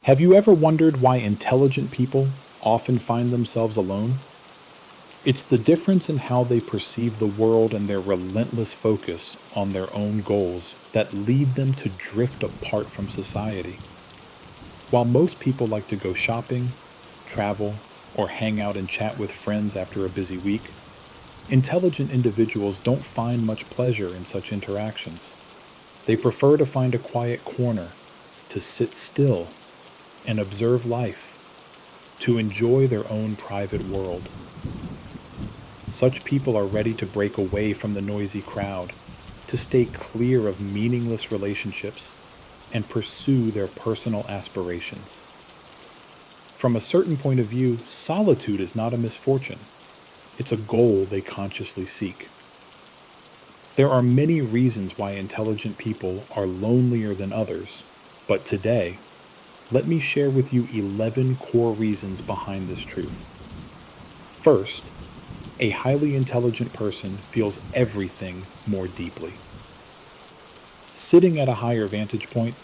Have you ever wondered why intelligent people often find themselves alone? It's the difference in how they perceive the world and their relentless focus on their own goals that lead them to drift apart from society. While most people like to go shopping, travel, or hang out and chat with friends after a busy week, intelligent individuals don't find much pleasure in such interactions. They prefer to find a quiet corner, to sit still and observe life, to enjoy their own private world. Such people are ready to break away from the noisy crowd, to stay clear of meaningless relationships, and pursue their personal aspirations. From a certain point of view, solitude is not a misfortune. It's a goal they consciously seek. There are many reasons why intelligent people are lonelier than others, but today, let me share with you 11 core reasons behind this truth. First, a highly intelligent person feels everything more deeply. Sitting at a higher vantage point,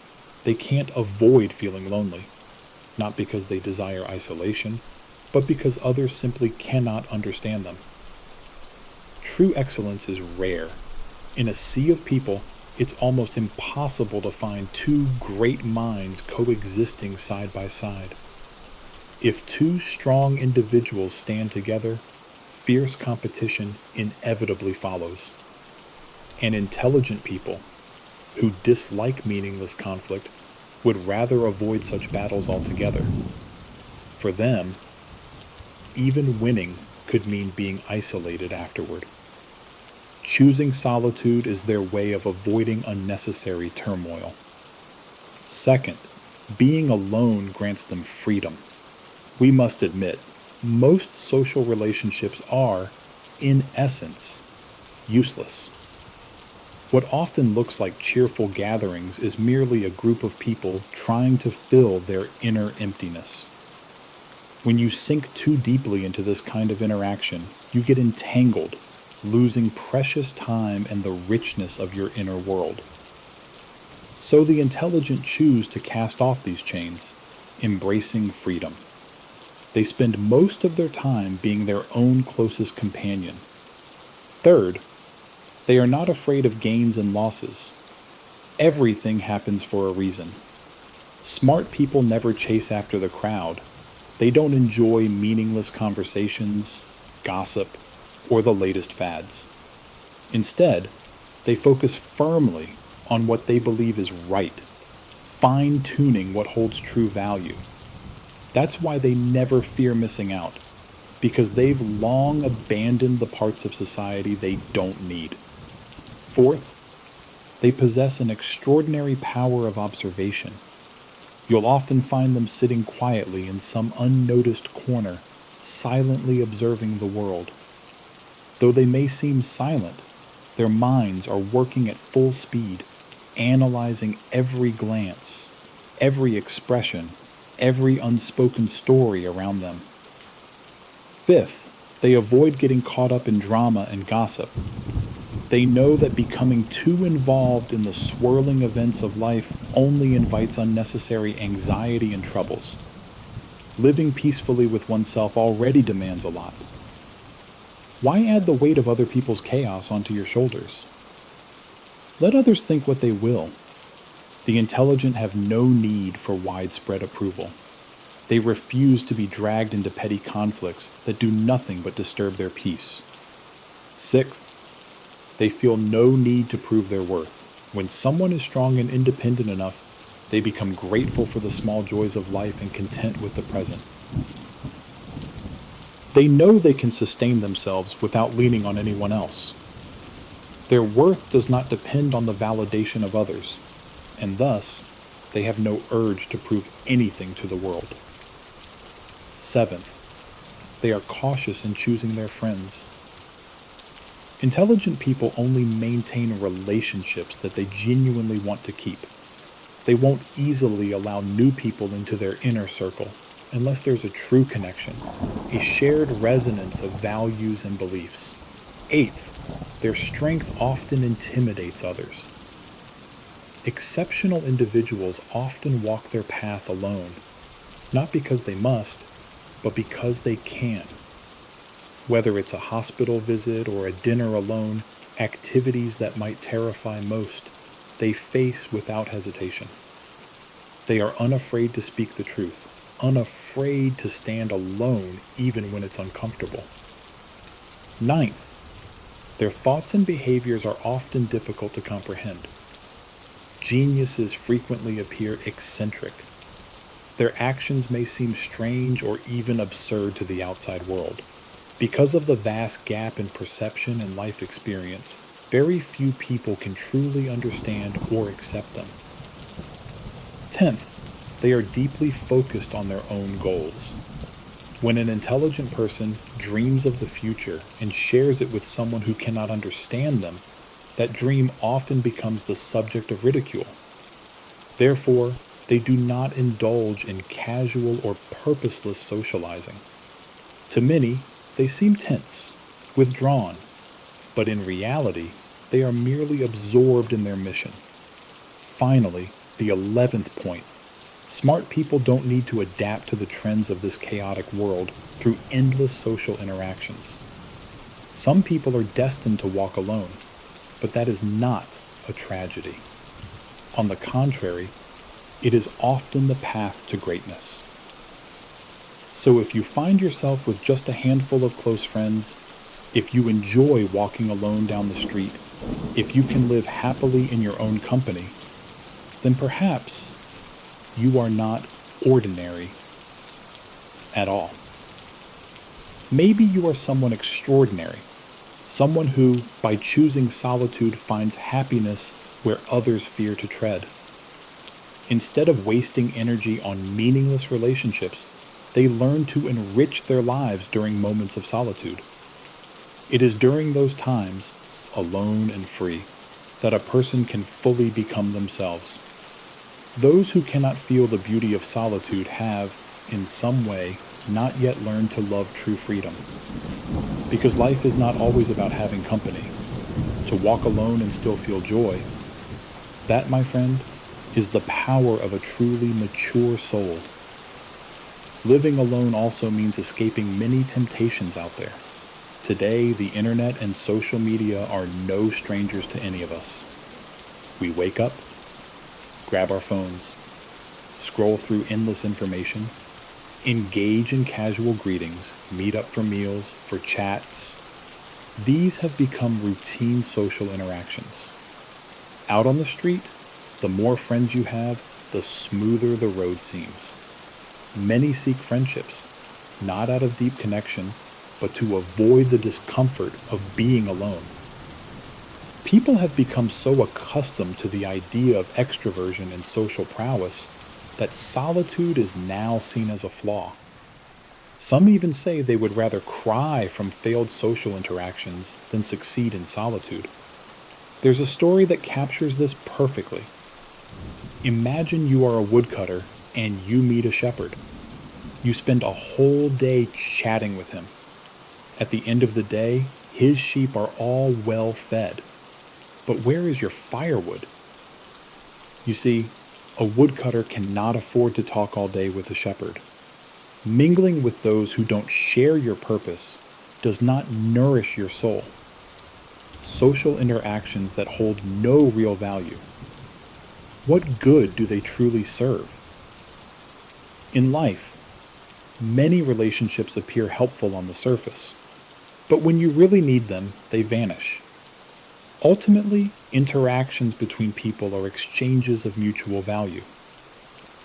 they can't avoid feeling lonely, not because they desire isolation, but because others simply cannot understand them. True excellence is rare. In a sea of people, it's almost impossible to find two great minds coexisting side by side. If two strong individuals stand together, fierce competition inevitably follows. And intelligent people, who dislike meaningless conflict, would rather avoid such battles altogether. For them, even winning could mean being isolated afterward. Choosing solitude is their way of avoiding unnecessary turmoil. Second, being alone grants them freedom. We must admit, most social relationships are, in essence, useless. What often looks like cheerful gatherings is merely a group of people trying to fill their inner emptiness. When you sink too deeply into this kind of interaction, you get entangled, losing precious time and the richness of your inner world. So the intelligent choose to cast off these chains, embracing freedom. They spend most of their time being their own closest companion. Third, they are not afraid of gains and losses. Everything happens for a reason. Smart people never chase after the crowd. They don't enjoy meaningless conversations, gossip, or the latest fads. Instead, they focus firmly on what they believe is right, fine-tuning what holds true value. That's why they never fear missing out, because they've long abandoned the parts of society they don't need. Fourth, they possess an extraordinary power of observation. You'll often find them sitting quietly in some unnoticed corner, silently observing the world. Though they may seem silent, their minds are working at full speed, analyzing every glance, every expression, every unspoken story around them. Fifth, they avoid getting caught up in drama and gossip. They know that becoming too involved in the swirling events of life only invites unnecessary anxiety and troubles. Living peacefully with oneself already demands a lot. Why add the weight of other people's chaos onto your shoulders? Let others think what they will. The intelligent have no need for widespread approval. They refuse to be dragged into petty conflicts that do nothing but disturb their peace. Sixth, they feel no need to prove their worth. When someone is strong and independent enough, they become grateful for the small joys of life and content with the present. They know they can sustain themselves without leaning on anyone else. Their worth does not depend on the validation of others, and thus, they have no urge to prove anything to the world. Seventh, they are cautious in choosing their friends. Intelligent people only maintain relationships that they genuinely want to keep. They won't easily allow new people into their inner circle unless there's a true connection, a shared resonance of values and beliefs. Eighth, their strength often intimidates others. Exceptional individuals often walk their path alone, not because they must, but because they can. Whether it's a hospital visit or a dinner alone, activities that might terrify most, they face without hesitation. They are unafraid to speak the truth, unafraid to stand alone even when it's uncomfortable. Ninth, their thoughts and behaviors are often difficult to comprehend. Geniuses frequently appear eccentric. Their actions may seem strange or even absurd to the outside world. Because of the vast gap in perception and life experience, very few people can truly understand or accept them. 10th, they are deeply focused on their own goals. When an intelligent person dreams of the future and shares it with someone who cannot understand them, that dream often becomes the subject of ridicule. Therefore, they do not indulge in casual or purposeless socializing. To many, they seem tense, withdrawn, but in reality, they are merely absorbed in their mission. Finally, the 11th point. Smart people don't need to adapt to the trends of this chaotic world through endless social interactions. Some people are destined to walk alone, but that is not a tragedy. On the contrary, it is often the path to greatness. So if you find yourself with just a handful of close friends, if you enjoy walking alone down the street, if you can live happily in your own company, then perhaps you are not ordinary at all. Maybe you are someone extraordinary, someone who, by choosing solitude, finds happiness where others fear to tread. Instead of wasting energy on meaningless relationships, they learn to enrich their lives during moments of solitude. It is during those times, alone and free, that a person can fully become themselves. Those who cannot feel the beauty of solitude have, in some way, not yet learned to love true freedom. Because life is not always about having company. To walk alone and still feel joy, that, my friend, is the power of a truly mature soul. Living alone also means escaping many temptations out there. Today, the internet and social media are no strangers to any of us. We wake up, grab our phones, scroll through endless information, engage in casual greetings, meet up for meals, for chats. These have become routine social interactions. Out on the street, the more friends you have, the smoother the road seems. Many seek friendships, not out of deep connection, but to avoid the discomfort of being alone. People have become so accustomed to the idea of extroversion and social prowess that solitude is now seen as a flaw. Some even say they would rather cry from failed social interactions than succeed in solitude. There's a story that captures this perfectly. Imagine you are a woodcutter and you meet a shepherd. You spend a whole day chatting with him. At the end of the day, his sheep are all well fed. But where is your firewood? You see, a woodcutter cannot afford to talk all day with a shepherd. Mingling with those who don't share your purpose does not nourish your soul. Social interactions that hold no real value. What good do they truly serve? In life, many relationships appear helpful on the surface, but when you really need them, they vanish. Ultimately, interactions between people are exchanges of mutual value.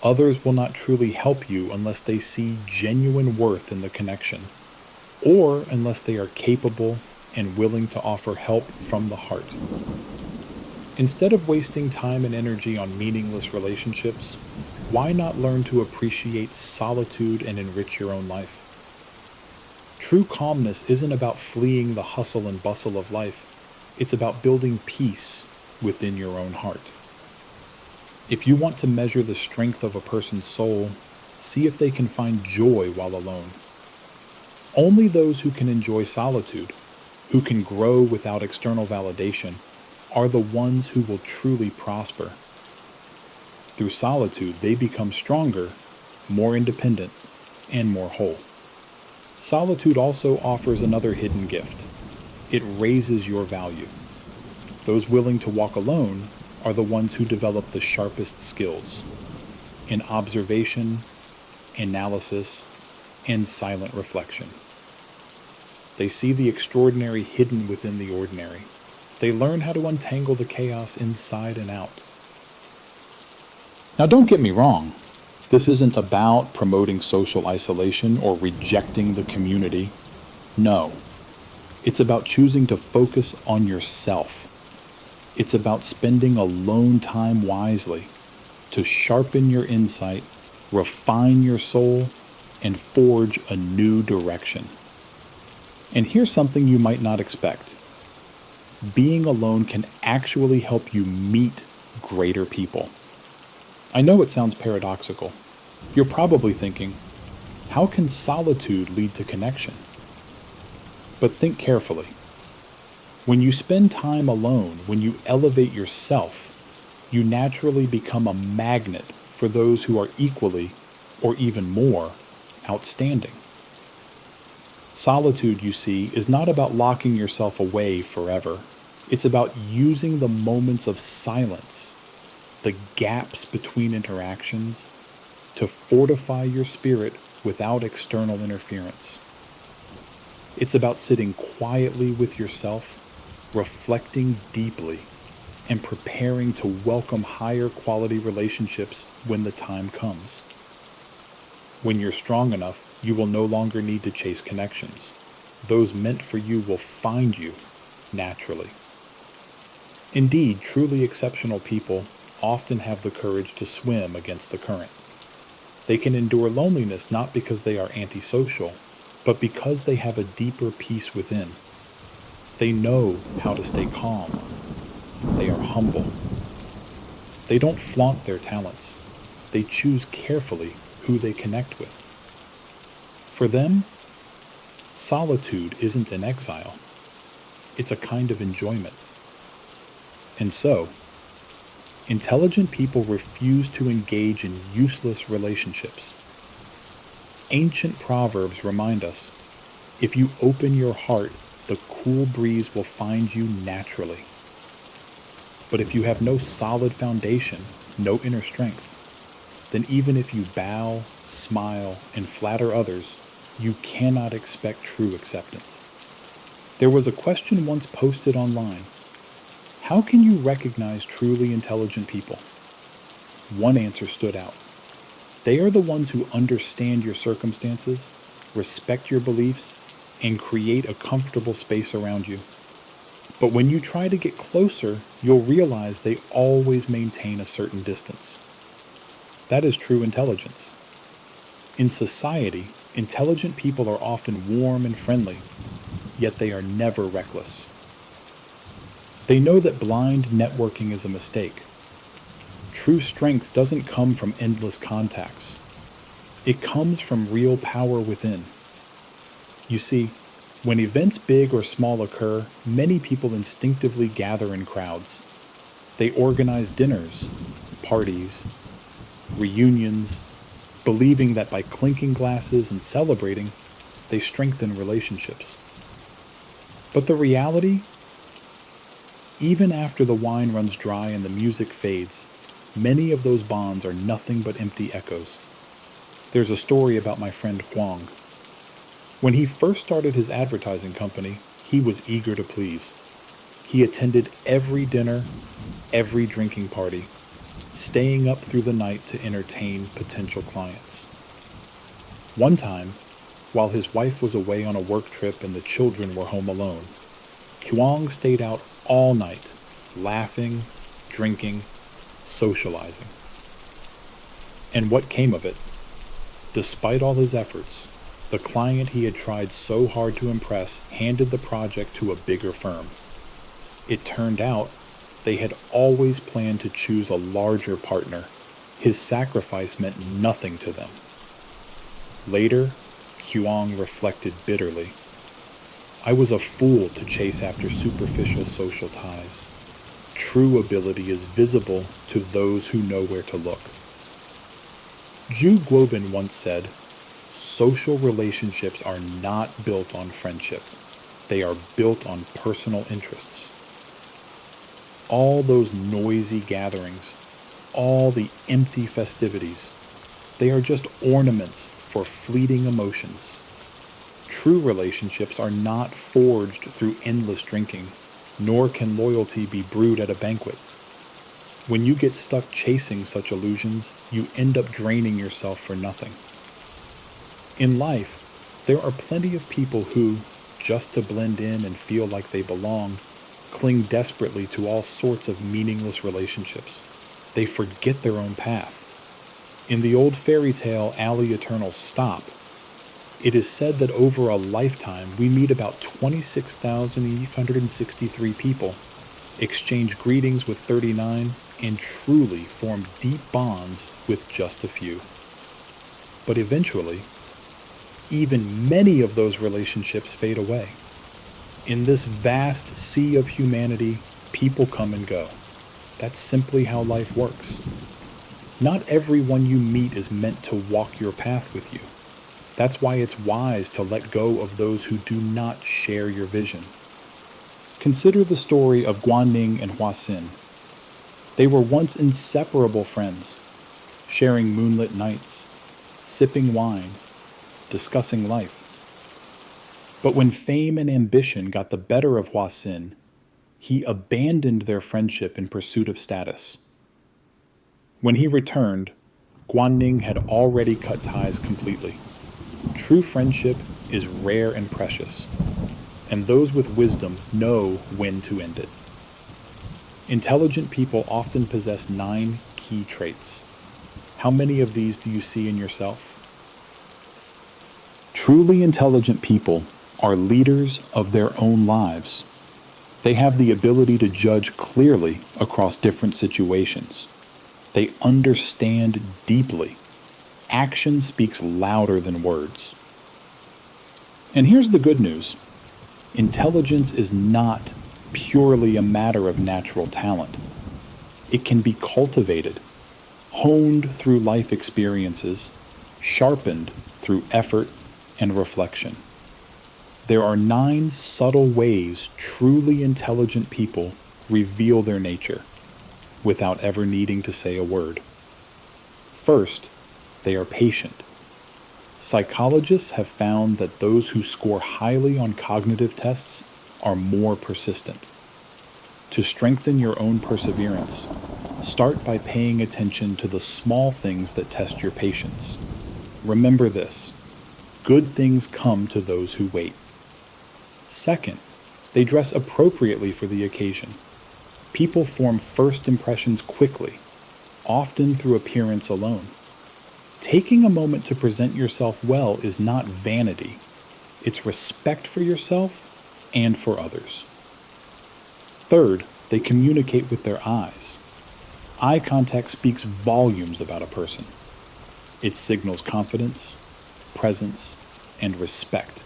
Others will not truly help you unless they see genuine worth in the connection, or unless they are capable and willing to offer help from the heart. Instead of wasting time and energy on meaningless relationships, why not learn to appreciate solitude and enrich your own life? True calmness isn't about fleeing the hustle and bustle of life. It's about building peace within your own heart. If you want to measure the strength of a person's soul, see if they can find joy while alone. Only those who can enjoy solitude, who can grow without external validation, are the ones who will truly prosper. Through solitude, they become stronger, more independent, and more whole. Solitude also offers another hidden gift. It raises your value. Those willing to walk alone are the ones who develop the sharpest skills in observation, analysis, and silent reflection. They see the extraordinary hidden within the ordinary. They learn how to untangle the chaos inside and out. Now, don't get me wrong. This isn't about promoting social isolation or rejecting the community. No. It's about choosing to focus on yourself. It's about spending alone time wisely to sharpen your insight, refine your soul, and forge a new direction. And here's something you might not expect. Being alone can actually help you meet greater people. I know it sounds paradoxical. You're probably thinking, how can solitude lead to connection? But think carefully. When you spend time alone, when you elevate yourself, you naturally become a magnet for those who are equally, or even more, outstanding. Solitude, you see, is not about locking yourself away forever. It's about using the moments of silence, the gaps between interactions, to fortify your spirit without external interference. It's about sitting quietly with yourself, reflecting deeply, and preparing to welcome higher quality relationships when the time comes. When you're strong enough, you will no longer need to chase connections. Those meant for you will find you naturally. Indeed, truly exceptional people often have the courage to swim against the current. They can endure loneliness not because they are antisocial, but because they have a deeper peace within. They know how to stay calm. They are humble. They don't flaunt their talents. They choose carefully who they connect with. For them, solitude isn't an exile. It's a kind of enjoyment. And so, intelligent people refuse to engage in useless relationships. Ancient proverbs remind us, if you open your heart, the cool breeze will find you naturally. But if you have no solid foundation, no inner strength, then even if you bow, smile, and flatter others, you cannot expect true acceptance. There was a question once posted online. How can you recognize truly intelligent people? One answer stood out. They are the ones who understand your circumstances, respect your beliefs, and create a comfortable space around you. But when you try to get closer, you'll realize they always maintain a certain distance. That is true intelligence. In society, intelligent people are often warm and friendly, yet they are never reckless. They know that blind networking is a mistake. True strength doesn't come from endless contacts. It comes from real power within. You see, when events big or small occur, many people instinctively gather in crowds. They organize dinners, parties, reunions, believing that by clinking glasses and celebrating, they strengthen relationships. But the reality, even after the wine runs dry and the music fades, many of those bonds are nothing but empty echoes. There's a story about my friend Huang. When he first started his advertising company, he was eager to please. He attended every dinner, every drinking party, staying up through the night to entertain potential clients. One time, while his wife was away on a work trip and the children were home alone, Huang stayed out all night, laughing, drinking, socializing. And what came of it? Despite all his efforts, the client he had tried so hard to impress handed the project to a bigger firm. It turned out they had always planned to choose a larger partner. His sacrifice meant nothing to them. Later, Huang reflected bitterly. I was a fool to chase after superficial social ties. True ability is visible to those who know where to look. Ju Guobin once said, social relationships are not built on friendship. They are built on personal interests. All those noisy gatherings, all the empty festivities, they are just ornaments for fleeting emotions. True relationships are not forged through endless drinking, nor can loyalty be brewed at a banquet. When you get stuck chasing such illusions, you end up draining yourself for nothing. In life, there are plenty of people who, just to blend in and feel like they belong, cling desperately to all sorts of meaningless relationships. They forget their own path. In the old fairy tale Alley Eternal's Stop, it is said that over a lifetime we meet about 26,863 people, exchange greetings with 39, and truly form deep bonds with just a few. But eventually, even many of those relationships fade away. In this vast sea of humanity, people come and go. That's simply how life works. Not everyone you meet is meant to walk your path with you. That's why it's wise to let go of those who do not share your vision. Consider the story of Guanning and Huaxin. They were once inseparable friends, sharing moonlit nights, sipping wine, discussing life. But when fame and ambition got the better of Huaxin, he abandoned their friendship in pursuit of status. When he returned, Guanning had already cut ties completely. True friendship is rare and precious, and those with wisdom know when to end it. Intelligent people often possess 9 key traits. How many of these do you see in yourself? Truly intelligent people are leaders of their own lives. They have the ability to judge clearly across different situations. They understand deeply. Action speaks louder than words. And here's the good news. Intelligence is not purely a matter of natural talent. It can be cultivated, honed through life experiences, sharpened through effort and reflection. There are 9 subtle ways truly intelligent people reveal their nature without ever needing to say a word. First, they are patient. Psychologists have found that those who score highly on cognitive tests are more persistent. To strengthen your own perseverance, start by paying attention to the small things that test your patience. Remember this: good things come to those who wait. Second, they dress appropriately for the occasion. People form first impressions quickly, often through appearance alone. Taking a moment to present yourself well is not vanity. It's respect for yourself and for others. Third, they communicate with their eyes. Eye contact speaks volumes about a person. It signals confidence, presence, and respect.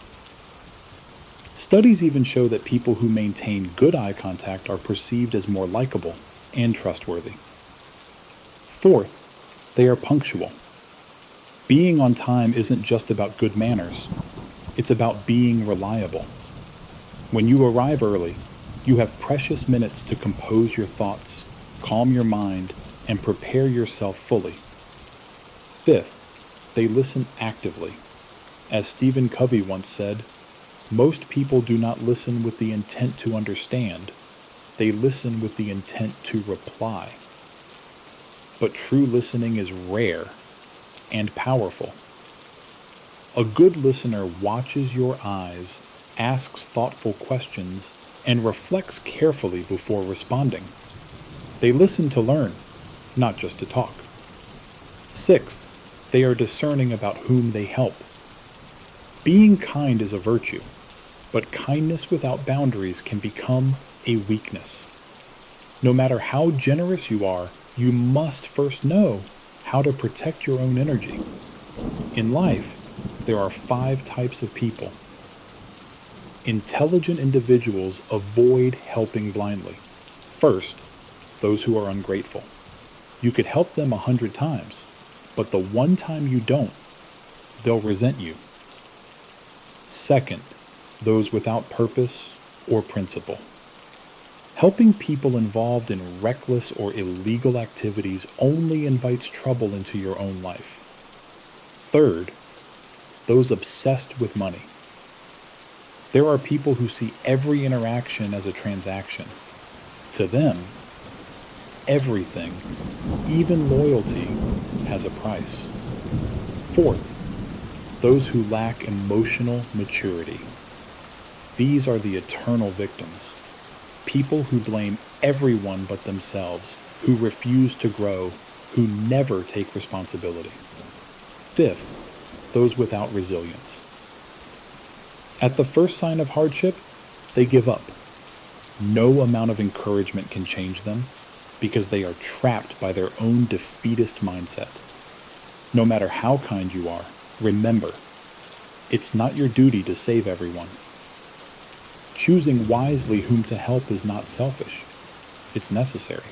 Studies even show that people who maintain good eye contact are perceived as more likable and trustworthy. Fourth, they are punctual. Being on time isn't just about good manners. It's about being reliable. When you arrive early, you have precious minutes to compose your thoughts, calm your mind, and prepare yourself fully. Fifth, they listen actively. As Stephen Covey once said, most people do not listen with the intent to understand. They listen with the intent to reply. But true listening is rare and powerful. A good listener watches your eyes, asks thoughtful questions, and reflects carefully before responding. They listen to learn, not just to talk. Sixth, they are discerning about whom they help. Being kind is a virtue, but kindness without boundaries can become a weakness. No matter how generous you are, you must first know how to protect your own energy. In life, there are 5 types of people. Intelligent individuals avoid helping blindly. First, those who are ungrateful. You could help them 100 times, But the one time you don't, they'll resent you. Second, those without purpose or principle. Helping people involved in reckless or illegal activities only invites trouble into your own life. Third, those obsessed with money. There are people who see every interaction as a transaction. To them, everything, even loyalty, has a price. Fourth, those who lack emotional maturity. These are the eternal victims. People who blame everyone but themselves, who refuse to grow, who never take responsibility. Fifth, those without resilience. At the first sign of hardship, they give up. No amount of encouragement can change them because they are trapped by their own defeatist mindset. No matter how kind you are, remember, it's not your duty to save everyone. Choosing wisely whom to help is not selfish. It's necessary.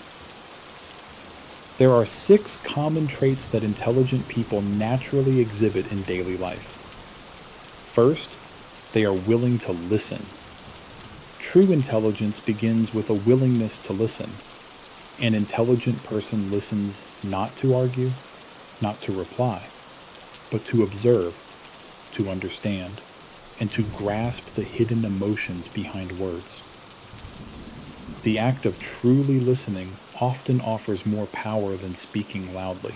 There are 6 common traits that intelligent people naturally exhibit in daily life. First, they are willing to listen. True intelligence begins with a willingness to listen. An intelligent person listens not to argue, not to reply, but to observe, to understand, and to grasp the hidden emotions behind words. The act of truly listening often offers more power than speaking loudly.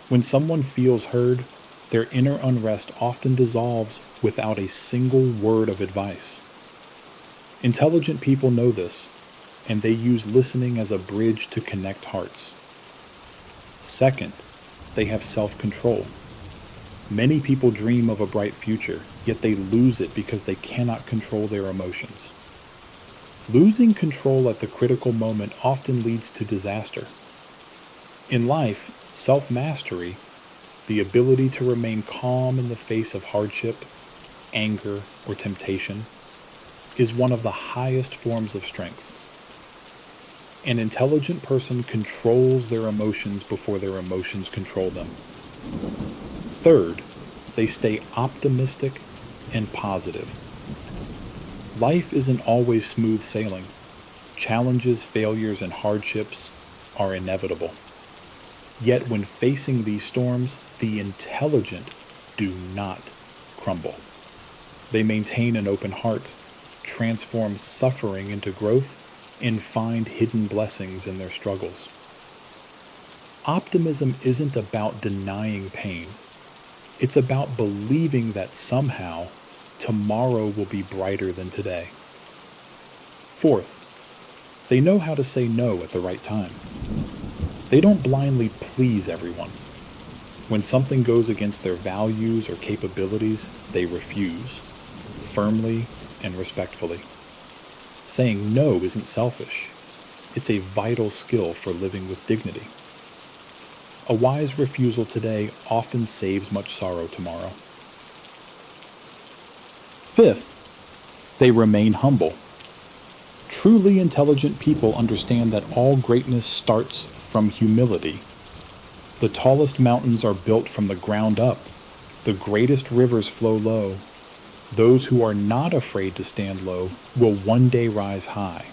When someone feels heard, their inner unrest often dissolves without a single word of advice. Intelligent people know this, and they use listening as a bridge to connect hearts. Second, they have self-control. Many people dream of a bright future, yet they lose it because they cannot control their emotions. Losing control at the critical moment often leads to disaster. In life, self-mastery, the ability to remain calm in the face of hardship, anger, or temptation, is one of the highest forms of strength. An intelligent person controls their emotions before their emotions control them. Third, they stay optimistic and positive. Life isn't always smooth sailing. Challenges, failures, and hardships are inevitable. Yet when facing these storms, the intelligent do not crumble. They maintain an open heart, transform suffering into growth, and find hidden blessings in their struggles. Optimism isn't about denying pain. It's about believing that somehow tomorrow will be brighter than today. Fourth, they know how to say no at the right time. They don't blindly please everyone. When something goes against their values or capabilities, they refuse, firmly and respectfully. Saying no isn't selfish. It's a vital skill for living with dignity. A wise refusal today often saves much sorrow tomorrow. Fifth, they remain humble. Truly intelligent people understand that all greatness starts from humility. The tallest mountains are built from the ground up. The greatest rivers flow low. Those who are not afraid to stand low will one day rise high.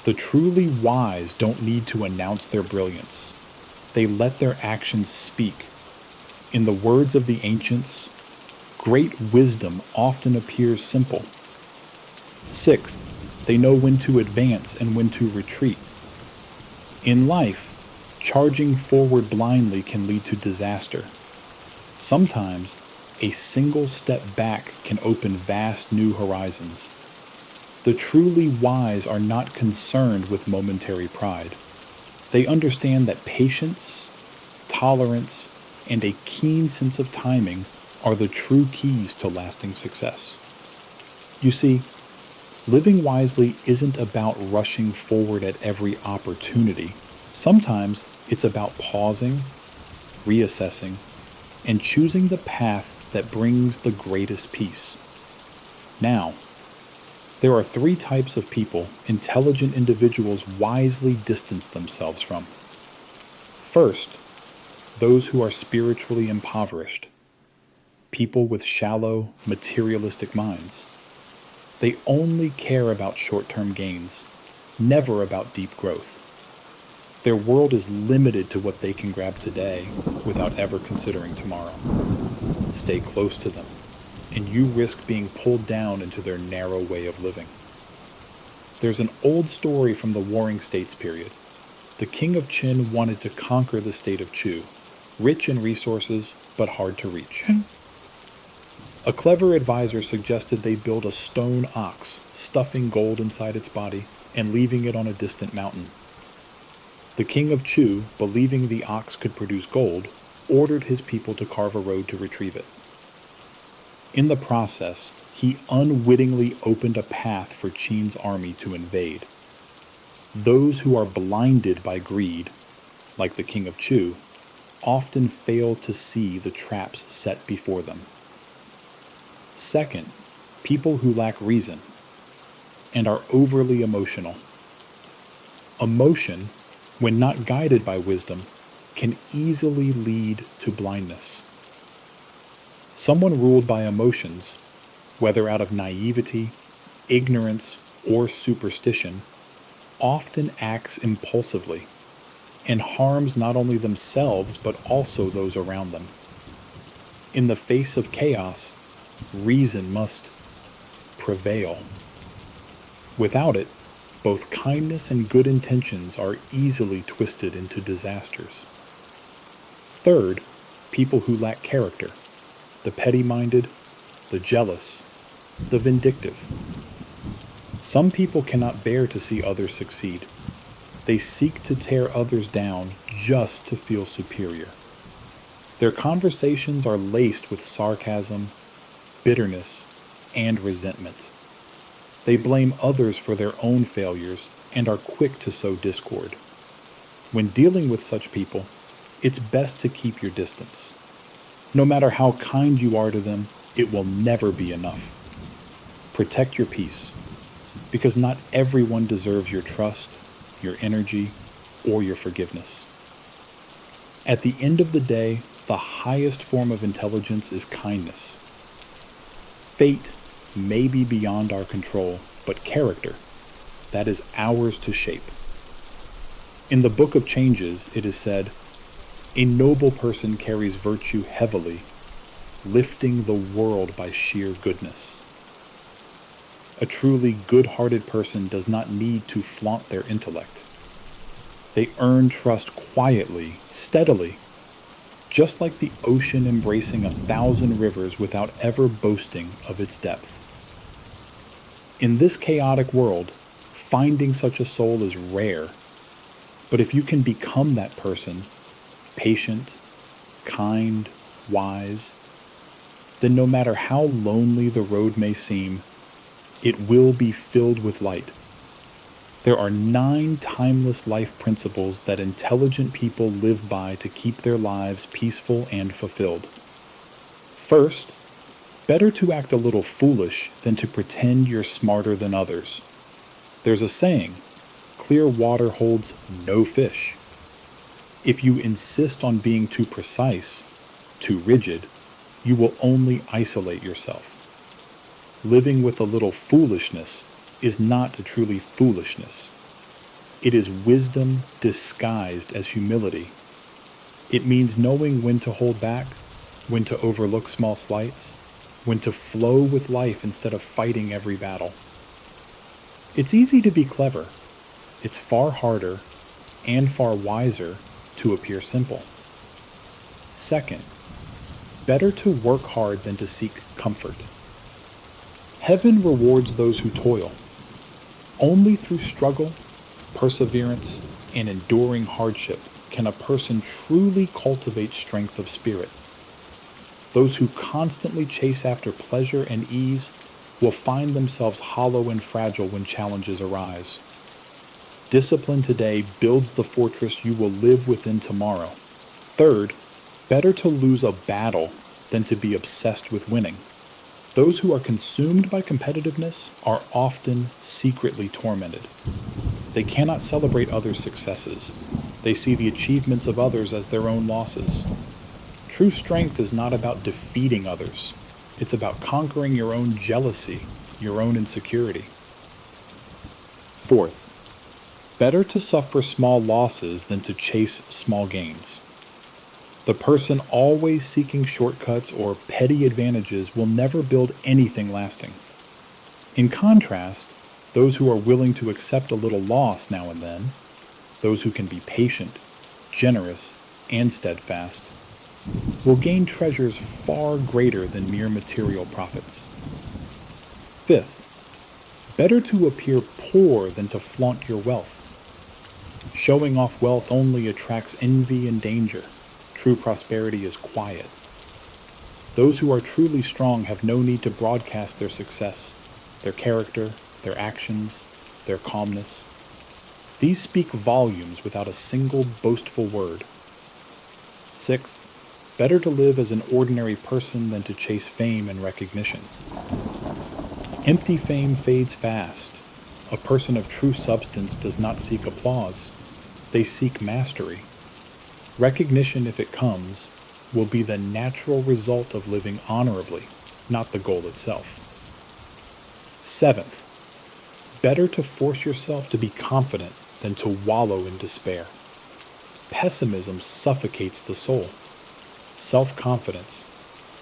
The truly wise don't need to announce their brilliance. They let their actions speak. In the words of the ancients, great wisdom often appears simple. Sixth, they know when to advance and when to retreat. In life, charging forward blindly can lead to disaster. Sometimes, a single step back can open vast new horizons. The truly wise are not concerned with momentary pride. They understand that patience, tolerance, and a keen sense of timing are the true keys to lasting success. You see, living wisely isn't about rushing forward at every opportunity. Sometimes it's about pausing, reassessing, and choosing the path that brings the greatest peace. Now, there are 3 types of people intelligent individuals wisely distance themselves from. First, those who are spiritually impoverished, people with shallow, materialistic minds. They only care about short-term gains, never about deep growth. Their world is limited to what they can grab today without ever considering tomorrow. Stay close to them, and you risk being pulled down into their narrow way of living. There's an old story from the Warring States period. The king of Qin wanted to conquer the state of Chu, rich in resources but hard to reach. A clever advisor suggested they build a stone ox, stuffing gold inside its body and leaving it on a distant mountain. The king of Chu, believing the ox could produce gold, ordered his people to carve a road to retrieve it. In the process, he unwittingly opened a path for Qin's army to invade. Those who are blinded by greed, like the king of Chu, often fail to see the traps set before them. Second, people who lack reason and are overly emotional. Emotion, when not guided by wisdom, can easily lead to blindness. Someone ruled by emotions, whether out of naivety, ignorance, or superstition, often acts impulsively and harms not only themselves but also those around them. In the face of chaos, reason must prevail. Without it, both kindness and good intentions are easily twisted into disasters. Third, people who lack character, the petty-minded, the jealous, the vindictive. Some people cannot bear to see others succeed. They seek to tear others down just to feel superior. Their conversations are laced with sarcasm, bitterness, and resentment. They blame others for their own failures and are quick to sow discord. When dealing with such people, it's best to keep your distance. No matter how kind you are to them, it will never be enough. Protect your peace, because not everyone deserves your trust, your energy, or your forgiveness. At the end of the day, the highest form of intelligence is kindness. Fate may be beyond our control, but character, that is ours to shape. In the Book of Changes, it is said, "A noble person carries virtue heavily, lifting the world by sheer goodness." A truly good-hearted person does not need to flaunt their intellect. They earn trust quietly, steadily, just like the ocean embracing 1,000 rivers without ever boasting of its depth. In this chaotic world, finding such a soul is rare, but if you can become that person, patient, kind, wise, then no matter how lonely the road may seem, it will be filled with light. There are 9 timeless life principles that intelligent people live by to keep their lives peaceful and fulfilled. First, better to act a little foolish than to pretend you're smarter than others. There's a saying, clear water holds no fish. If you insist on being too precise, too rigid, you will only isolate yourself. Living with a little foolishness is not truly foolishness. It is wisdom disguised as humility. It means knowing when to hold back, when to overlook small slights, when to flow with life instead of fighting every battle. It's easy to be clever. It's far harder and far wiser to appear simple. Second, better to work hard than to seek comfort. Heaven rewards those who toil. Only through struggle, perseverance, and enduring hardship can a person truly cultivate strength of spirit. Those who constantly chase after pleasure and ease will find themselves hollow and fragile when challenges arise. Discipline today builds the fortress you will live within tomorrow. Third, better to lose a battle than to be obsessed with winning. Those who are consumed by competitiveness are often secretly tormented. They cannot celebrate others' successes. They see the achievements of others as their own losses. True strength is not about defeating others. It's about conquering your own jealousy, your own insecurity. Fourth, better to suffer small losses than to chase small gains. The person always seeking shortcuts or petty advantages will never build anything lasting. In contrast, those who are willing to accept a little loss now and then, those who can be patient, generous, and steadfast, will gain treasures far greater than mere material profits. Fifth, better to appear poor than to flaunt your wealth. Showing off wealth only attracts envy and danger. True prosperity is quiet. Those who are truly strong have no need to broadcast their success, their character, their actions, their calmness. These speak volumes without a single boastful word. Sixth, better to live as an ordinary person than to chase fame and recognition. Empty fame fades fast. A person of true substance does not seek applause. They seek mastery. Recognition, if it comes, will be the natural result of living honorably, not the goal itself. Seventh, better to force yourself to be confident than to wallow in despair. Pessimism suffocates the soul. Self-confidence,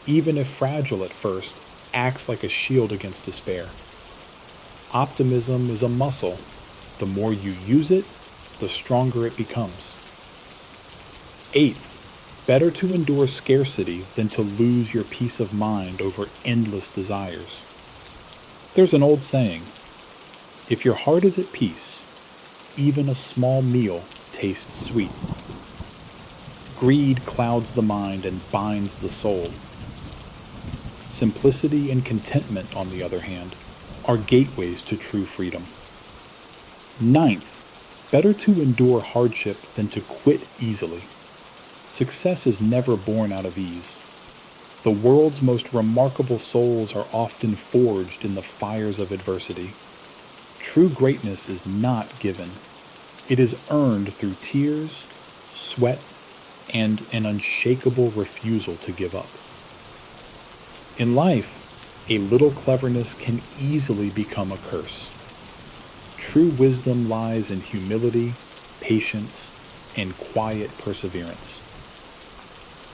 even if fragile at first, acts like a shield against despair. Optimism is a muscle. The more you use it, the stronger it becomes. Eighth, better to endure scarcity than to lose your peace of mind over endless desires. There's an old saying, if your heart is at peace, even a small meal tastes sweet. Greed clouds the mind and binds the soul. Simplicity and contentment, on the other hand, are gateways to true freedom. Ninth, better to endure hardship than to quit easily. Success is never born out of ease. The world's most remarkable souls are often forged in the fires of adversity. True greatness is not given. It is earned through tears, sweat, and an unshakable refusal to give up. In life, a little cleverness can easily become a curse. True wisdom lies in humility, patience, and quiet perseverance.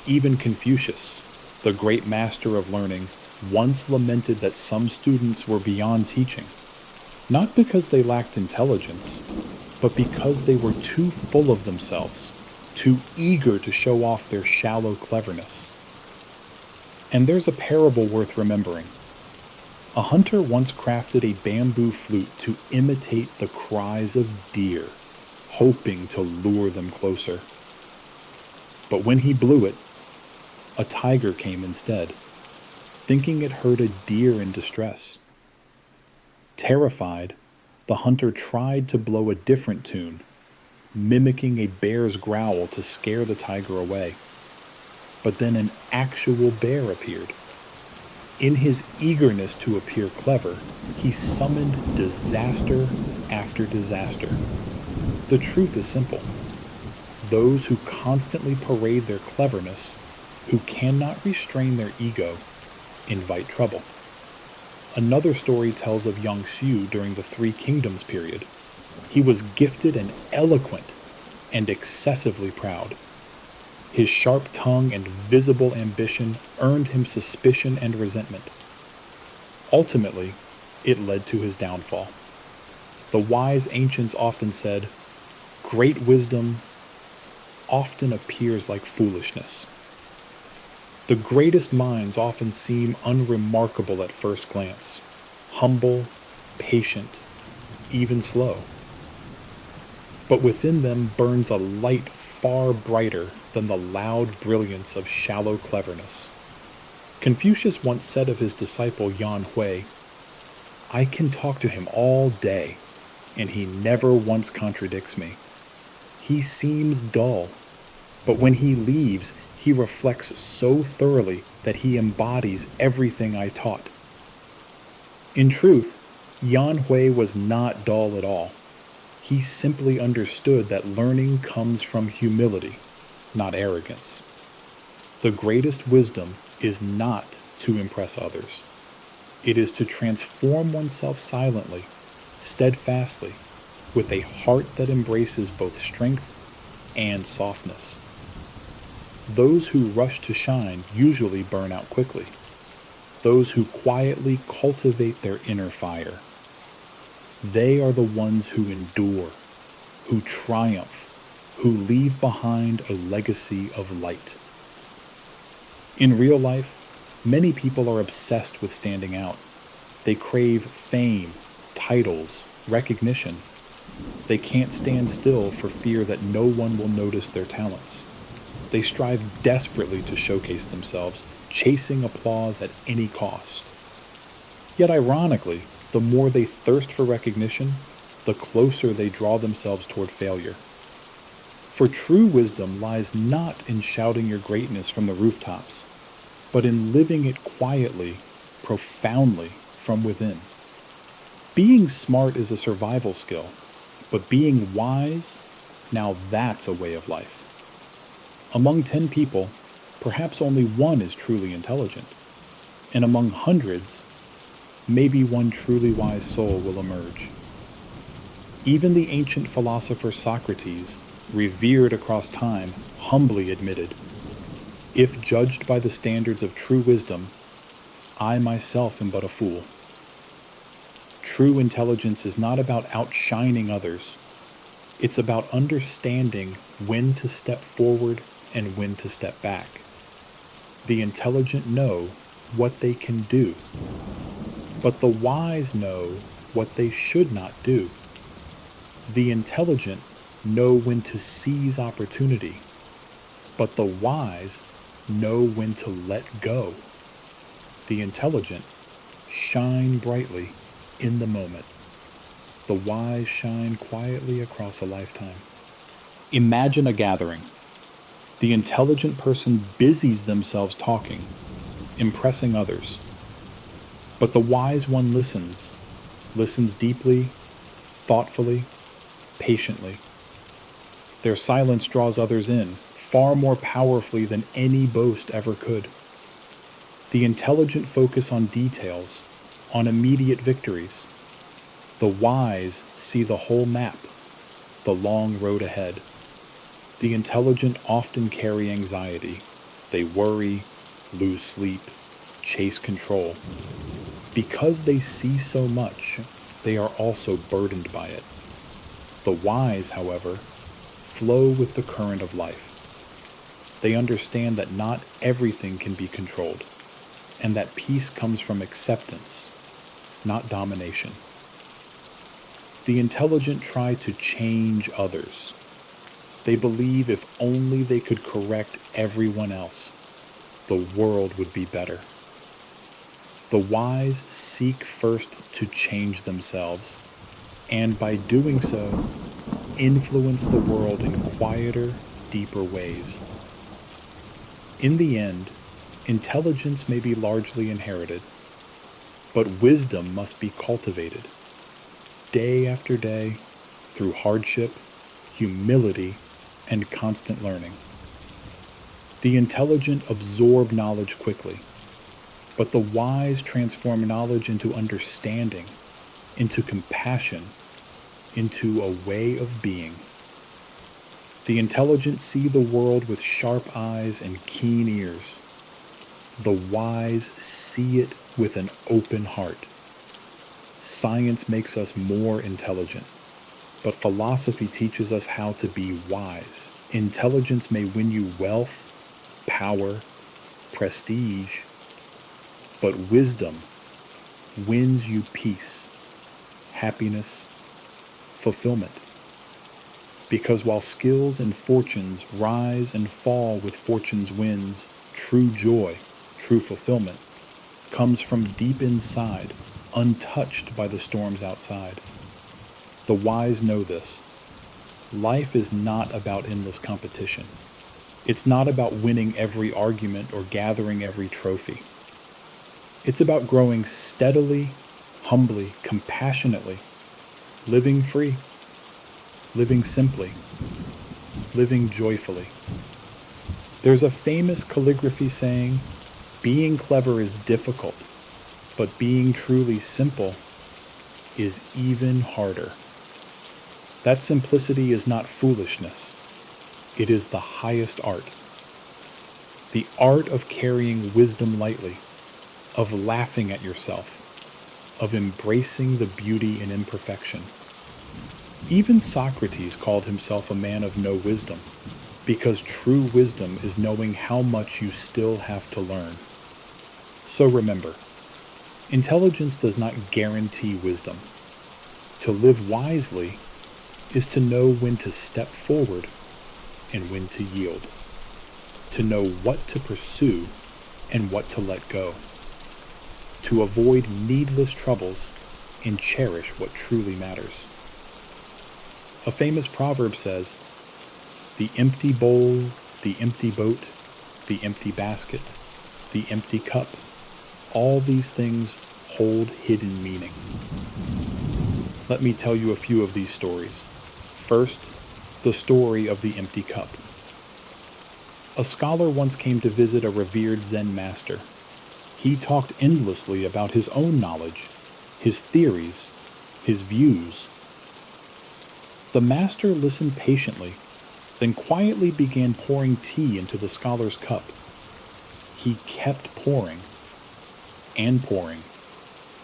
Even Confucius, the great master of learning, once lamented that some students were beyond teaching, not because they lacked intelligence, but because they were too full of themselves, too eager to show off their shallow cleverness. And there's a parable worth remembering. A hunter once crafted a bamboo flute to imitate the cries of deer, hoping to lure them closer. But when he blew it, a tiger came instead, thinking it heard a deer in distress. Terrified, the hunter tried to blow a different tune, mimicking a bear's growl to scare the tiger away. But then an actual bear appeared. In his eagerness to appear clever, he summoned disaster after disaster. The truth is simple. Those who constantly parade their cleverness, who cannot restrain their ego, invite trouble. Another story tells of young Xu during the Three Kingdoms period. He was gifted and eloquent and excessively proud. His sharp tongue and visible ambition earned him suspicion and resentment. Ultimately, it led to his downfall. The wise ancients often said, "Great wisdom often appears like foolishness." The greatest minds often seem unremarkable at first glance, humble, patient, even slow. But within them burns a light far brighter than the loud brilliance of shallow cleverness. Confucius once said of his disciple Yan Hui, "I can talk to him all day, and he never once contradicts me. He seems dull, but when he leaves, he reflects so thoroughly that he embodies everything I taught." In truth, Yan Hui was not dull at all. He simply understood that learning comes from humility, not arrogance. The greatest wisdom is not to impress others. It is to transform oneself silently, steadfastly, with a heart that embraces both strength and softness. Those who rush to shine usually burn out quickly. Those who quietly cultivate their inner fire, they are the ones who endure, who triumph, who leave behind a legacy of light. In real life, many people are obsessed with standing out. They crave fame, titles, recognition. They can't stand still for fear that no one will notice their talents. They strive desperately to showcase themselves, chasing applause at any cost. Yet ironically, the more they thirst for recognition, the closer they draw themselves toward failure. For true wisdom lies not in shouting your greatness from the rooftops, but in living it quietly, profoundly from within. Being smart is a survival skill, but being wise, now that's a way of life. Among 10 people, perhaps only one is truly intelligent, and among hundreds, maybe one truly wise soul will emerge. Even the ancient philosopher Socrates, revered across time, humbly admitted, "If judged by the standards of true wisdom, I myself am but a fool." True intelligence is not about outshining others. It's about understanding when to step forward and when to step back. The intelligent know what they can do, but the wise know what they should not do. The intelligent know when to seize opportunity, but the wise know when to let go. The intelligent shine brightly in the moment. The wise shine quietly across a lifetime. Imagine a gathering. The intelligent person busies themselves talking, impressing others. But the wise one listens deeply, thoughtfully, patiently. Their silence draws others in, far more powerfully than any boast ever could. The intelligent focus on details, on immediate victories. The wise see the whole map, the long road ahead. The intelligent often carry anxiety. They worry, lose sleep, chase control. Because they see so much, they are also burdened by it. The wise, however, flow with the current of life. They understand that not everything can be controlled, and that peace comes from acceptance, not domination. The intelligent try to change others. They believe if only they could correct everyone else, the world would be better. The wise seek first to change themselves, and by doing so, influence the world in quieter, deeper ways. In the end, intelligence may be largely inherited, but wisdom must be cultivated, day after day, through hardship, humility, and constant learning. The intelligent absorb knowledge quickly, but the wise transform knowledge into understanding, into compassion, into a way of being. The intelligent see the world with sharp eyes and keen ears. The wise see it with an open heart. Science makes us more intelligent, but philosophy teaches us how to be wise. Intelligence may win you wealth, power, prestige, but wisdom wins you peace, happiness, fulfillment. Because while skills and fortunes rise and fall with fortune's winds, true joy, true fulfillment, comes from deep inside, untouched by the storms outside. The wise know this. Life is not about endless competition. It's not about winning every argument or gathering every trophy. It's about growing steadily, humbly, compassionately, living free. living simply, living joyfully. There's a famous calligraphy saying, being clever is difficult, but being truly simple is even harder. That simplicity is not foolishness. It is the highest art. The art of carrying wisdom lightly, of laughing at yourself, of embracing the beauty in imperfection. Even Socrates called himself a man of no wisdom, because true wisdom is knowing how much you still have to learn. So remember, intelligence does not guarantee wisdom. To live wisely is to know when to step forward and when to yield, to know what to pursue and what to let go, to avoid needless troubles and cherish what truly matters. A famous proverb says, "The empty bowl, the empty boat, the empty basket, the empty cup, all these things hold hidden meaning." Let me tell you a few of these stories. First, the story of the empty cup. A scholar once came to visit a revered Zen master. He talked endlessly about his own knowledge, his theories, his views. The master listened patiently, then quietly began pouring tea into the scholar's cup. He kept pouring and pouring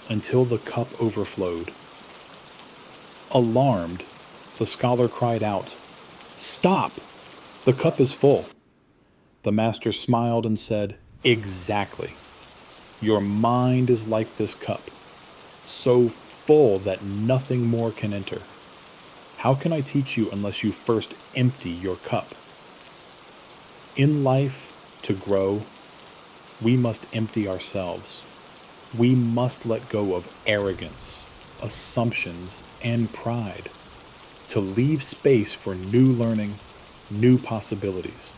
until the cup overflowed. Alarmed, the scholar cried out, "Stop! The cup is full." The master smiled and said, "Exactly. Your mind is like this cup, so full that nothing more can enter. How can I teach you unless you first empty your cup?" In life, to grow, we must empty ourselves. We must let go of arrogance, assumptions, and pride to leave space for new learning, new possibilities.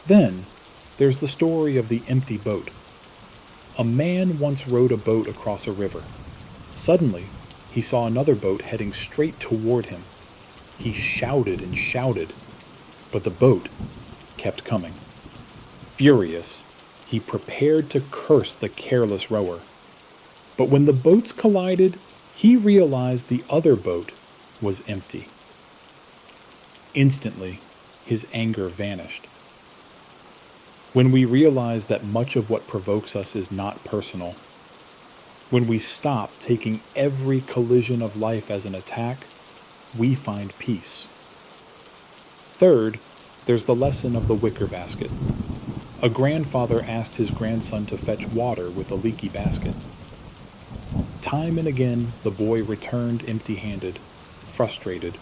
Then, there's the story of the empty boat. A man once rowed a boat across a river. Suddenly, he saw another boat heading straight toward him. He shouted and shouted, but the boat kept coming. Furious, he prepared to curse the careless rower. But when the boats collided, he realized the other boat was empty. Instantly, his anger vanished. When we realize that much of what provokes us is not personal, when we stop taking every collision of life as an attack, we find peace. Third, there's the lesson of the wicker basket. A grandfather asked his grandson to fetch water with a leaky basket. Time and again, the boy returned empty-handed, frustrated.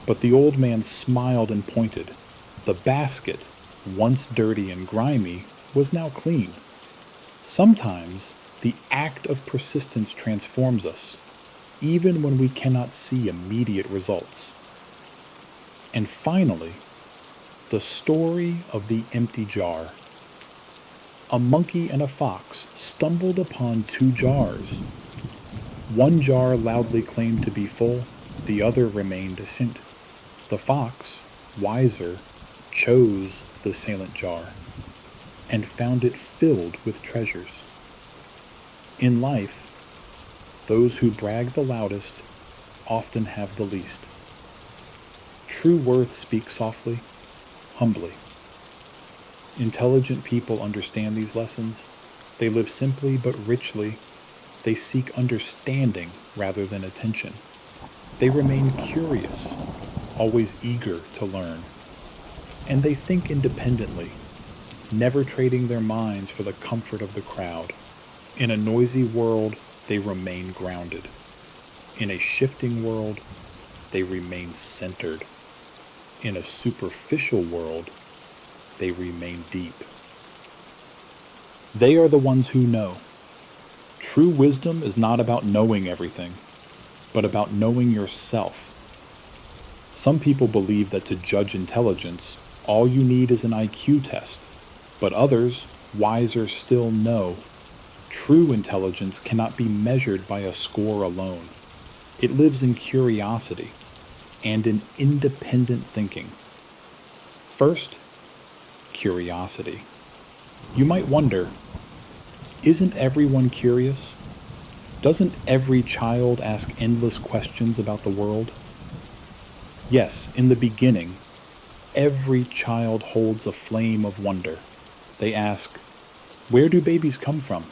But the old man smiled and pointed. The basket, once dirty and grimy, was now clean. Sometimes, the act of persistence transforms us, even when we cannot see immediate results. And finally, the story of the empty jar. A monkey and a fox stumbled upon two jars. One jar loudly claimed to be full, the other remained ascent. The fox, wiser, chose the silent jar and found it filled with treasures. In life, those who brag the loudest often have the least. True worth speaks softly, humbly. Intelligent people understand these lessons. They live simply but richly. They seek understanding rather than attention. They remain curious, always eager to learn. And they think independently, never trading their minds for the comfort of the crowd. In a noisy world, they remain grounded. In a shifting world, they remain centered. In a superficial world, they remain deep. They are the ones who know. True wisdom is not about knowing everything, but about knowing yourself. Some people believe that to judge intelligence, all you need is an IQ test, but others, wiser still, know true intelligence cannot be measured by a score alone. It lives in curiosity, and in independent thinking. First, curiosity. You might wonder, isn't everyone curious? Doesn't every child ask endless questions about the world? Yes, in the beginning, every child holds a flame of wonder. They ask, where do babies come from?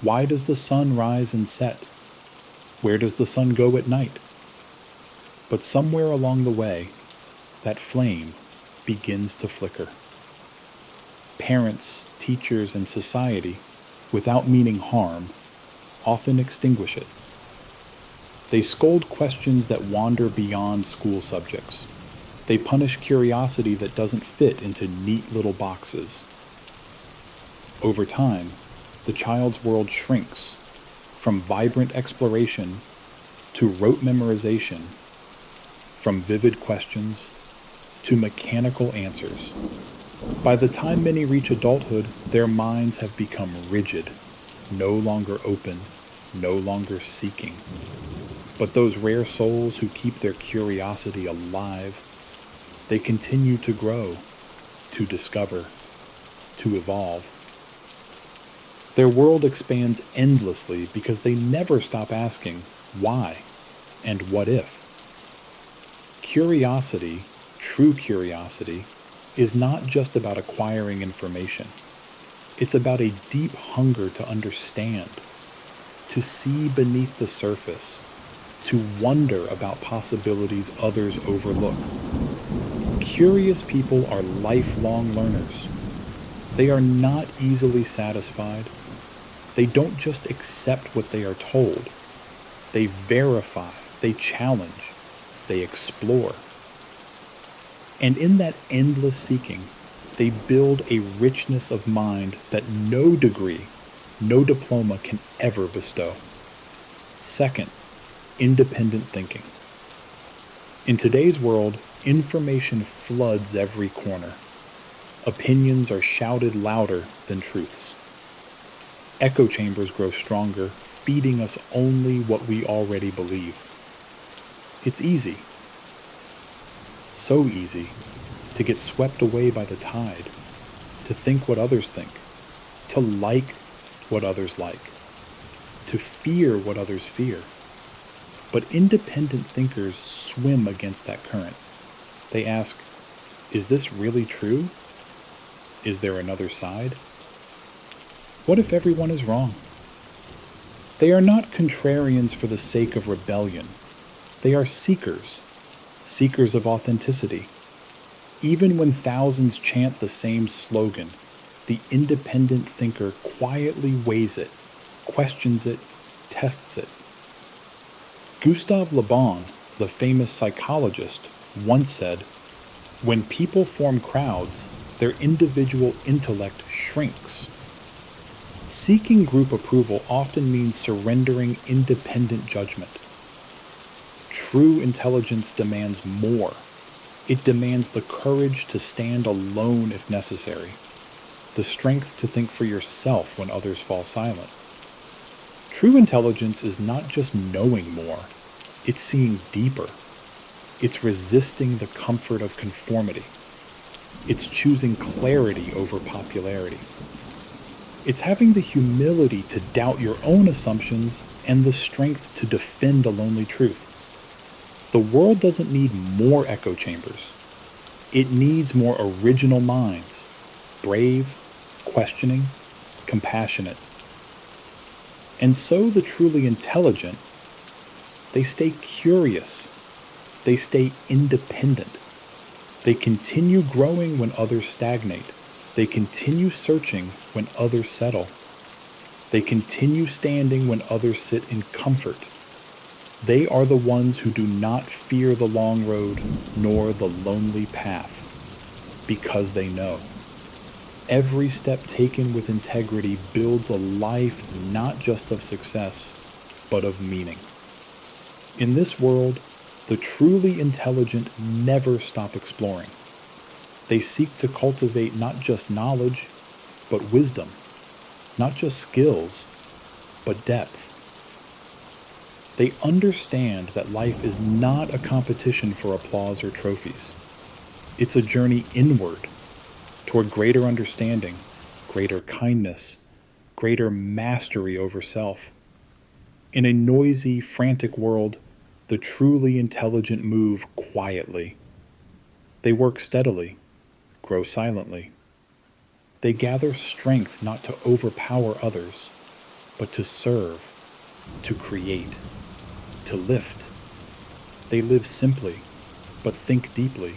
Why does the sun rise and set? Where does the sun go at night? But somewhere along the way, that flame begins to flicker. Parents, teachers, and society, without meaning harm, often extinguish it. They scold questions that wander beyond school subjects. They punish curiosity that doesn't fit into neat little boxes. Over time, the child's world shrinks from vibrant exploration to rote memorization, from vivid questions to mechanical answers. By the time many reach adulthood, their minds have become rigid, no longer open, no longer seeking. But those rare souls who keep their curiosity alive, they continue to grow, to discover, to evolve. Their world expands endlessly because they never stop asking why and what if. Curiosity, true curiosity, is not just about acquiring information. It's about a deep hunger to understand, to see beneath the surface, to wonder about possibilities others overlook. Curious people are lifelong learners. They are not easily satisfied. They don't just accept what they are told. They verify, they challenge, they explore. And in that endless seeking, they build a richness of mind that no degree, no diploma can ever bestow. Second, independent thinking. In today's world, information floods every corner. Opinions are shouted louder than truths. Echo chambers grow stronger, feeding us only what we already believe. It's easy, so easy, to get swept away by the tide, to think what others think, to like what others like, to fear what others fear. But independent thinkers swim against that current. They ask, is this really true? Is there another side? What if everyone is wrong? They are not contrarians for the sake of rebellion. They are seekers, seekers of authenticity. Even when thousands chant the same slogan, the independent thinker quietly weighs it, questions it, tests it. Gustave Le Bon, the famous psychologist, once said, when people form crowds, their individual intellect shrinks. Seeking group approval often means surrendering independent judgment. True intelligence demands more. It demands the courage to stand alone if necessary, the strength to think for yourself when others fall silent. True intelligence is not just knowing more, it's seeing deeper. It's resisting the comfort of conformity. It's choosing clarity over popularity. It's having the humility to doubt your own assumptions and the strength to defend a lonely truth. The world doesn't need more echo chambers. It needs more original minds, brave, questioning, compassionate. And so the truly intelligent, they stay curious. They stay independent. They continue growing when others stagnate. They continue searching when others settle. They continue standing when others sit in comfort. They are the ones who do not fear the long road nor the lonely path, because they know. Every step taken with integrity builds a life not just of success, but of meaning. In this world, the truly intelligent never stop exploring. They seek to cultivate not just knowledge, but wisdom, not just skills, but depth. They understand that life is not a competition for applause or trophies. It's a journey inward toward greater understanding, greater kindness, greater mastery over self. In a noisy, frantic world, the truly intelligent move quietly. They work steadily, grow silently. They gather strength not to overpower others, but to serve, to create, to lift. They live simply, but think deeply.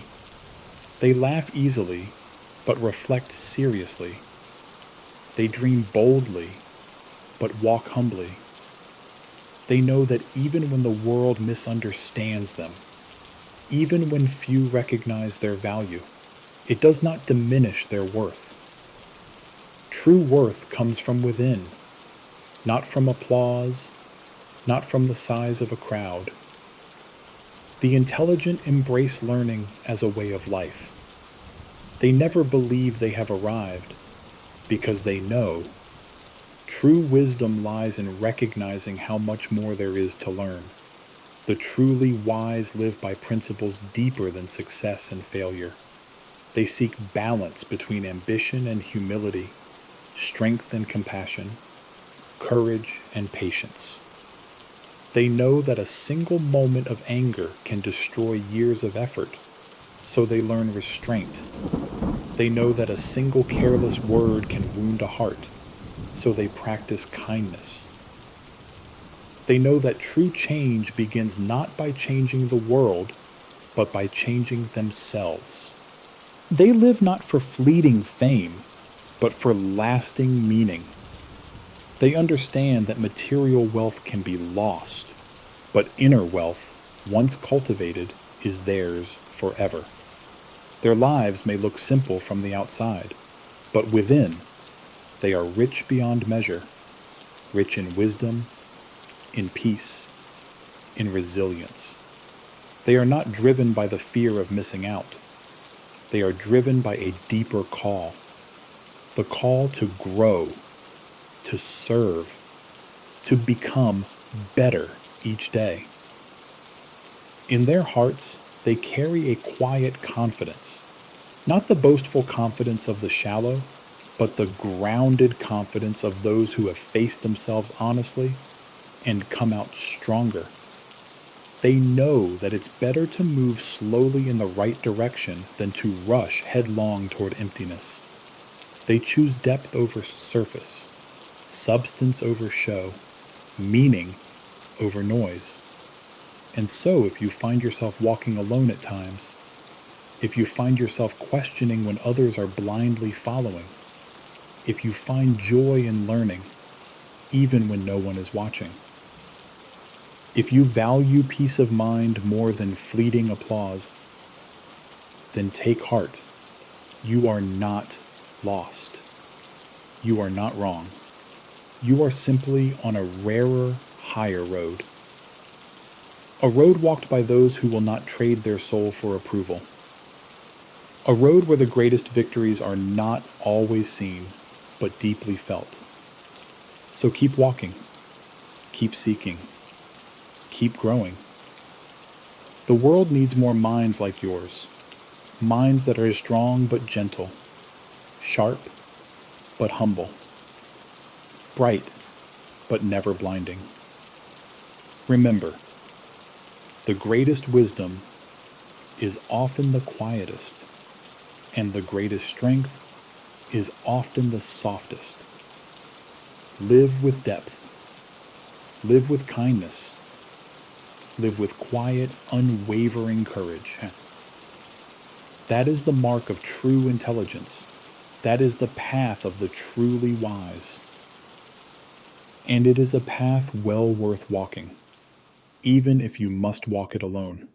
They laugh easily, but reflect seriously. They dream boldly, but walk humbly. They know that even when the world misunderstands them, even when few recognize their value, it does not diminish their worth. True worth comes from within, not from applause, not from the size of a crowd. The intelligent embrace learning as a way of life. They never believe they have arrived because they know. True wisdom lies in recognizing how much more there is to learn. The truly wise live by principles deeper than success and failure. They seek balance between ambition and humility, strength and compassion, courage and patience. They know that a single moment of anger can destroy years of effort, so they learn restraint. They know that a single careless word can wound a heart, so they practice kindness. They know that true change begins not by changing the world, but by changing themselves. They live not for fleeting fame, but for lasting meaning. They understand that material wealth can be lost, but inner wealth, once cultivated, is theirs forever. Their lives may look simple from the outside, but within, they are rich beyond measure, rich in wisdom, in peace, in resilience. They are not driven by the fear of missing out. They are driven by a deeper call, the call to grow, to serve, to become better each day. In their hearts, they carry a quiet confidence, not the boastful confidence of the shallow, but the grounded confidence of those who have faced themselves honestly and come out stronger. They know that it's better to move slowly in the right direction than to rush headlong toward emptiness. They choose depth over surface, substance over show, meaning over noise. And so, if you find yourself walking alone at times, if you find yourself questioning when others are blindly following, if you find joy in learning, even when no one is watching, if you value peace of mind more than fleeting applause, then take heart. You are not lost. You are not wrong. You are simply on a rarer, higher road. A road walked by those who will not trade their soul for approval. A road where the greatest victories are not always seen, but deeply felt. So keep walking, keep seeking, keep growing. The world needs more minds like yours, minds that are strong but gentle, sharp but humble, bright but never blinding. Remember, the greatest wisdom is often the quietest, and the greatest strength is often the softest. Live with depth. Live with kindness. Live with quiet, unwavering courage. That is the mark of true intelligence. That is the path of the truly wise. And it is a path well worth walking, even if you must walk it alone.